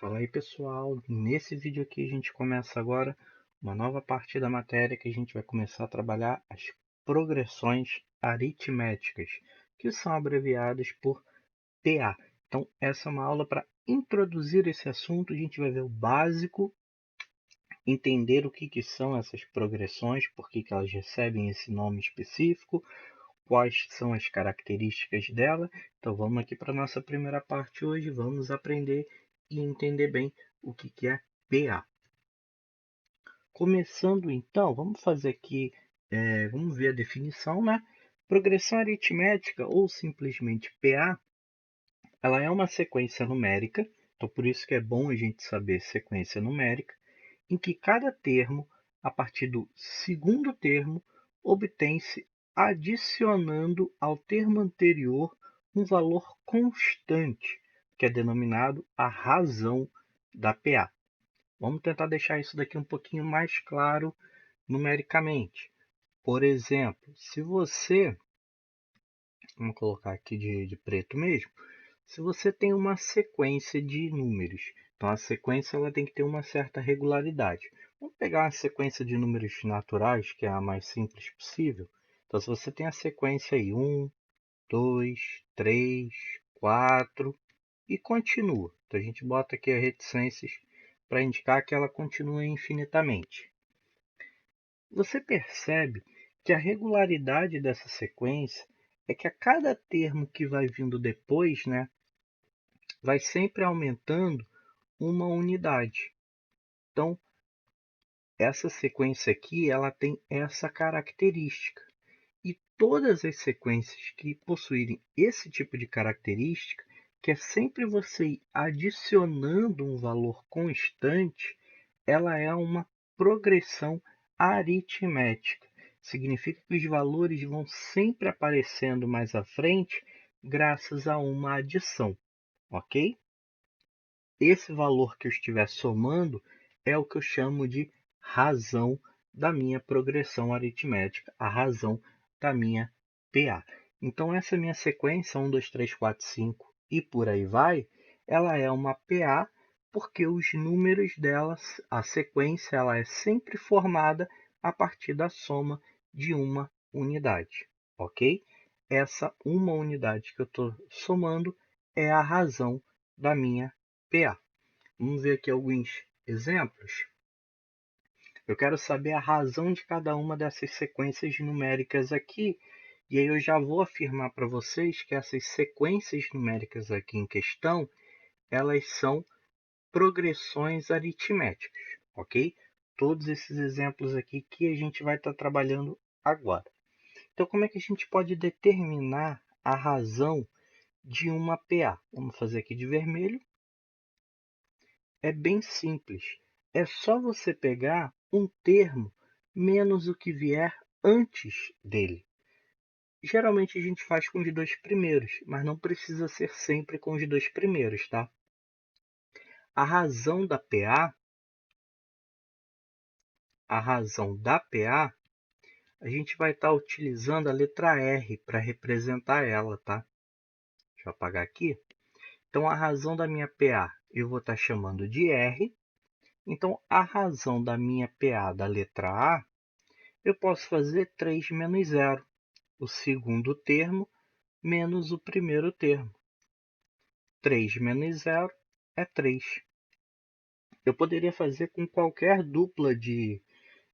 Fala aí pessoal, nesse vídeo aqui a gente começa agora uma nova parte da matéria que a gente vai começar a trabalhar as progressões aritméticas, que são abreviadas por PA. Então essa é uma aula para introduzir esse assunto, a gente vai ver o básico, entender o que são essas progressões, por que elas recebem esse nome específico, quais são as características dela. Então vamos aqui para a nossa primeira parte hoje, vamos aprender e entender bem o que é PA. Começando então, vamos fazer aqui, vamos ver a definição, né? Progressão aritmética ou simplesmente PA, ela é uma sequência numérica, então por isso que é bom a gente saber sequência numérica, em que cada termo, a partir do segundo termo, obtém-se adicionando ao termo anterior um valor constante, que é denominado a razão da PA. Vamos tentar deixar isso daqui um pouquinho mais claro numericamente. Por exemplo, se você, vamos colocar aqui de preto mesmo, se você tem uma sequência de números, então a sequência ela tem que ter uma certa regularidade. Vamos pegar uma sequência de números naturais, que é a mais simples possível. Então, se você tem a sequência aí 1, 2, 3, 4 e continua. Então, a gente bota aqui as reticências para indicar que ela continua infinitamente. Você percebe que a regularidade dessa sequência é que a cada termo que vai vindo depois, né, vai sempre aumentando uma unidade. Então, essa sequência aqui, ela tem essa característica. E todas as sequências que possuírem esse tipo de característica, que é sempre você ir adicionando um valor constante, ela é uma progressão aritmética. Significa que os valores vão sempre aparecendo mais à frente graças a uma adição, ok? Esse valor que eu estiver somando é o que eu chamo de razão da minha progressão aritmética, a razão da minha PA. Então, essa minha sequência, 1, 2, 3, 4, 5 e por aí vai, ela é uma PA porque os números delas, a sequência, ela é sempre formada a partir da soma de uma unidade, ok? Essa uma unidade que eu estou somando é a razão da minha PA. Vamos ver aqui alguns exemplos. Eu quero saber a razão de cada uma dessas sequências numéricas aqui, e aí eu já vou afirmar para vocês que essas sequências numéricas aqui em questão, elas são progressões aritméticas, ok? Todos esses exemplos aqui que a gente vai estar trabalhando agora. Então, como é que a gente pode determinar a razão de uma PA? Vamos fazer aqui de vermelho. É bem simples. É só você pegar um termo menos o que vier antes dele. Geralmente a gente faz com os dois primeiros, mas não precisa ser sempre com os dois primeiros, tá? A razão da PA, a gente vai estar utilizando a letra R para representar ela, tá? Deixa eu apagar aqui. Então, a razão da minha PA eu vou estar chamando de R. Então, a razão da minha PA da letra A, eu posso fazer 3 menos zero, o segundo termo menos o primeiro termo. 3 menos zero é 3. Eu poderia fazer com qualquer dupla de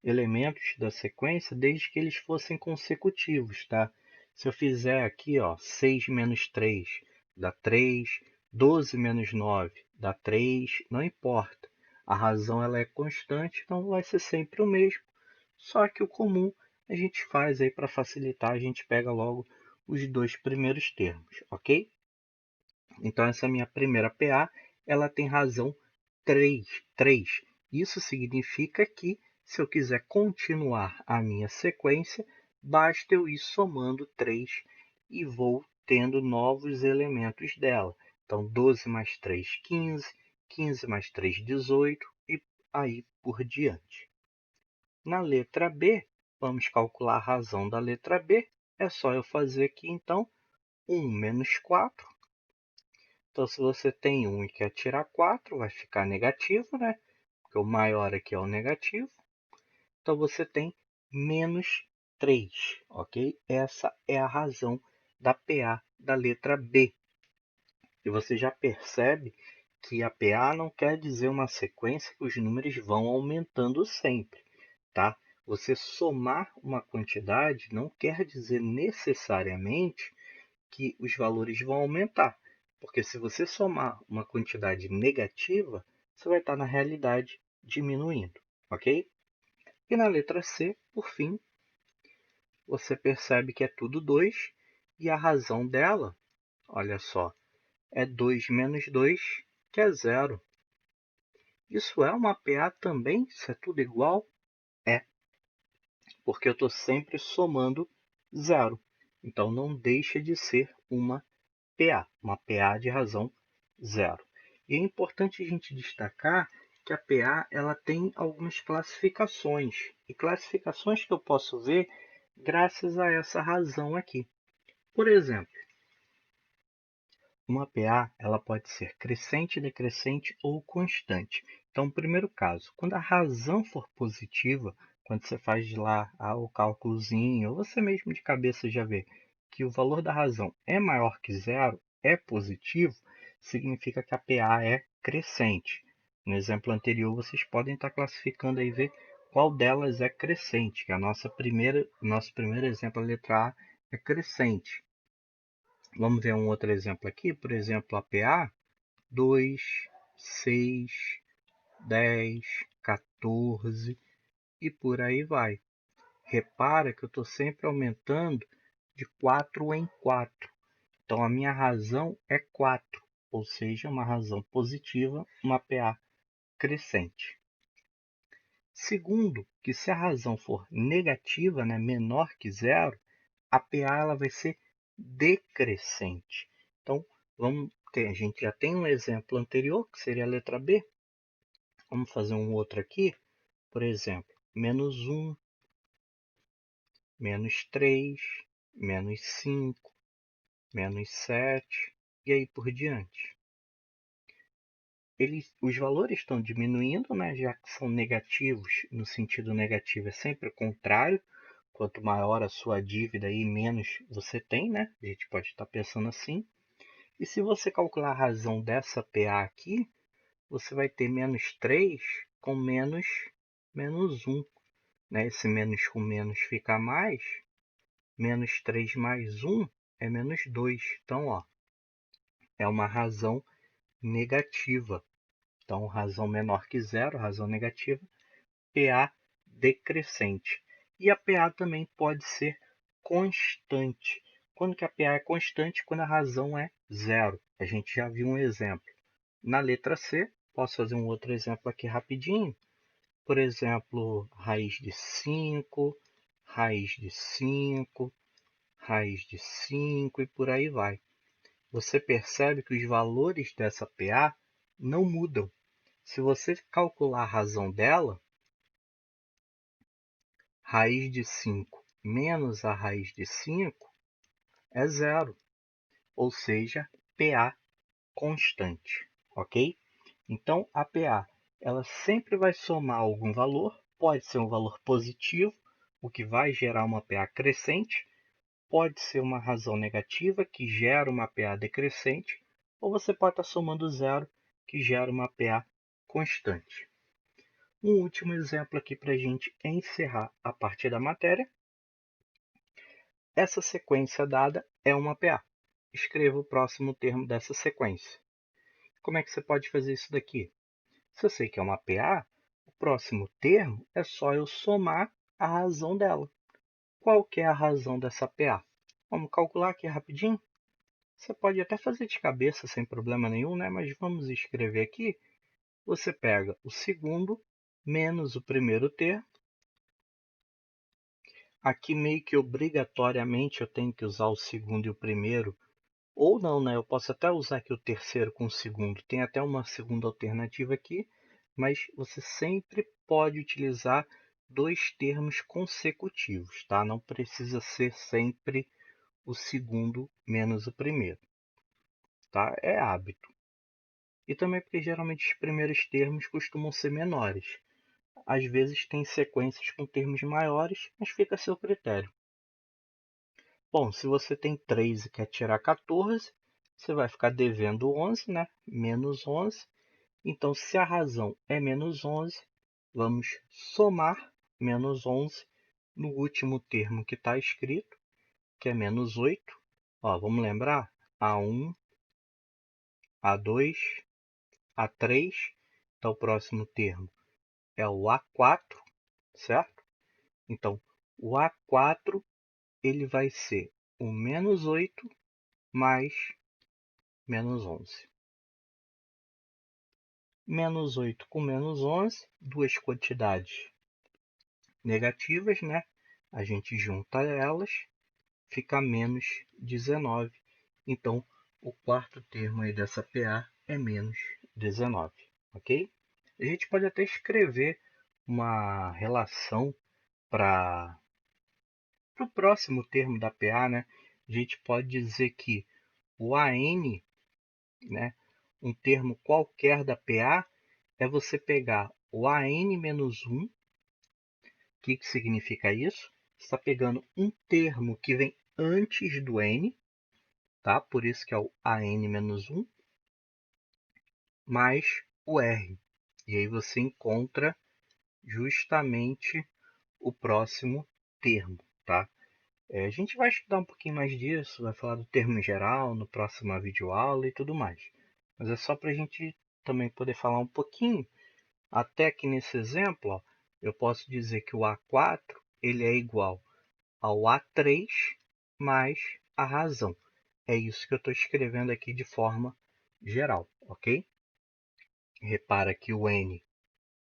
elementos da sequência, desde que eles fossem consecutivos, tá? Se eu fizer aqui, ó, 6 menos 3 dá 3, 12 menos 9 dá 3, não importa. A razão ela é constante, então vai ser sempre o mesmo. Só que o comum a gente faz aí para facilitar, a gente pega logo os dois primeiros termos, ok? Então essa minha primeira PA, ela tem razão 3. Isso significa que se eu quiser continuar a minha sequência, basta eu ir somando 3 e vou tendo novos elementos dela. Então 12 mais 3, 15, 15 mais 3, 18 e aí por diante. Na letra B, vamos calcular a razão da letra B. É só eu fazer aqui, então, 1 menos 4. Então, se você tem 1 e quer tirar 4, vai ficar negativo, né? Porque o maior aqui é o negativo. Então, você tem menos 3, ok? Essa é a razão da PA da letra B. E você já percebe que a PA não quer dizer uma sequência que os números vão aumentando sempre, tá? Você somar uma quantidade não quer dizer necessariamente que os valores vão aumentar, porque se você somar uma quantidade negativa, você vai estar na realidade diminuindo, ok? E na letra C, por fim, você percebe que é tudo 2 e a razão dela, olha só, é 2 menos 2, que é zero. Isso é uma PA também? Isso é tudo igual? É, porque eu estou sempre somando zero. Então, não deixa de ser uma PA de razão zero. E é importante a gente destacar que a PA ela tem algumas classificações. E classificações que eu posso ver graças a essa razão aqui. Por exemplo, uma PA ela pode ser crescente, decrescente ou constante. Então, no primeiro caso, quando a razão for positiva, quando você faz lá o cálculozinho, ou você mesmo de cabeça já vê que o valor da razão é maior que zero, é positivo, significa que a PA é crescente. No exemplo anterior, vocês podem estar classificando aí, ver qual delas é crescente, que nosso primeiro exemplo, a letra A, é crescente. Vamos ver um outro exemplo aqui, por exemplo, a PA 2, 6, 10, 14 e por aí vai. Repara que eu estou sempre aumentando de 4 em 4. Então, a minha razão é 4, ou seja, uma razão positiva, uma PA crescente. Segundo, que se a razão for negativa, né, menor que zero, a PA ela vai ser decrescente. Então, a gente já tem um exemplo anterior, que seria a letra B. Vamos fazer um outro aqui. Por exemplo, menos 1, menos 3, menos 5, menos 7, e aí por diante. Os valores estão diminuindo, né, já que são negativos. No sentido negativo é sempre o contrário. Quanto maior a sua dívida, aí, menos você tem, né? A gente pode estar pensando assim. E se você calcular a razão dessa PA aqui, você vai ter menos 3 com menos 1. Né? Esse menos com menos fica mais. Menos 3 mais 1 é menos 2. Então, ó, é uma razão negativa. Então, razão menor que zero, razão negativa, PA decrescente. E a PA também pode ser constante. Quando que a PA é constante? Quando a razão é zero. A gente já viu um exemplo. Na letra C, posso fazer um outro exemplo aqui rapidinho. Por exemplo, raiz de 5, raiz de 5, raiz de 5 e por aí vai. Você percebe que os valores dessa PA não mudam. Se você calcular a razão dela, raiz de 5 menos a raiz de 5 é zero, ou seja, PA constante, ok? Então, a PA ela sempre vai somar algum valor, pode ser um valor positivo, o que vai gerar uma PA crescente, pode ser uma razão negativa, que gera uma PA decrescente, ou você pode estar somando zero, que gera uma PA constante. Um último exemplo aqui para a gente encerrar a parte da matéria. Essa sequência dada é uma PA. Escreva o próximo termo dessa sequência. Como é que você pode fazer isso daqui? Se eu sei que é uma PA, o próximo termo é só eu somar a razão dela. Qual que é a razão dessa PA? Vamos calcular aqui rapidinho? Você pode até fazer de cabeça sem problema nenhum, né? Mas vamos escrever aqui. Você pega o segundo menos o primeiro termo. Aqui meio que obrigatoriamente eu tenho que usar o segundo e o primeiro. Ou não, né? Eu posso até usar aqui o terceiro com o segundo. Tem até uma segunda alternativa aqui. Mas você sempre pode utilizar dois termos consecutivos, tá? Não precisa ser sempre o segundo menos o primeiro, tá? É hábito. e também porque geralmente os primeiros termos costumam ser menores. Às vezes tem sequências com termos maiores, mas fica a seu critério. Bom, se você tem 3 e quer tirar 14, você vai ficar devendo 11, né? Menos 11. Então, se a razão é menos 11, vamos somar menos 11 no último termo que está escrito, que é menos 8. Ó, vamos lembrar? A1, A2, A3. Então, o próximo termo é o A4, certo? Então, o A4 ele vai ser o menos 8 mais menos 11. Menos 8 com menos 11, duas quantidades negativas, né? A gente junta elas, fica menos 19. Então, o quarto termo aí dessa PA é menos 19, ok? A gente pode até escrever uma relação para o próximo termo da PA, né? A gente pode dizer que o AN, né, um termo qualquer da PA, é você pegar o AN menos 1. O que significa isso? Você está pegando um termo que vem antes do N, tá? Por isso que é o AN menos 1, mais o R. E aí você encontra justamente o próximo termo, tá? A gente vai estudar um pouquinho mais disso, vai falar do termo geral no próximo videoaula e tudo mais. Mas é só para a gente também poder falar um pouquinho. Até que nesse exemplo, ó, eu posso dizer que o A4 ele é igual ao A3 mais a razão. É isso que eu estou escrevendo aqui de forma geral, ok? Repara que o N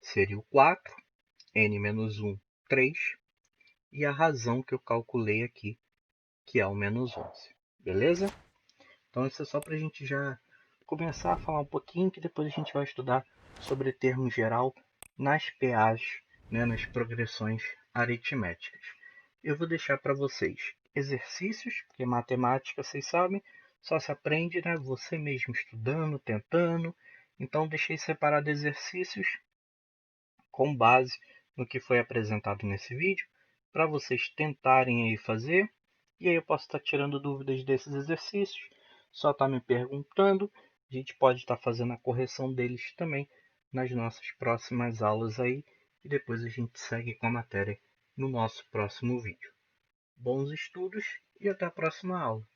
seria o 4, N menos 1, 3, e a razão que eu calculei aqui, que é o menos 11. Beleza? Então isso é só para a gente já começar a falar um pouquinho, que depois a gente vai estudar sobre termo geral nas PAs, né, nas progressões aritméticas. Eu vou deixar para vocês exercícios, porque matemática, vocês sabem, só se aprende, né, você mesmo estudando, tentando. Então deixei separado exercícios com base no que foi apresentado nesse vídeo, para vocês tentarem aí fazer. E aí eu posso estar tirando dúvidas desses exercícios, só está me perguntando. A gente pode estar fazendo a correção deles também nas nossas próximas aulas aí. E depois a gente segue com a matéria no nosso próximo vídeo. Bons estudos e até a próxima aula.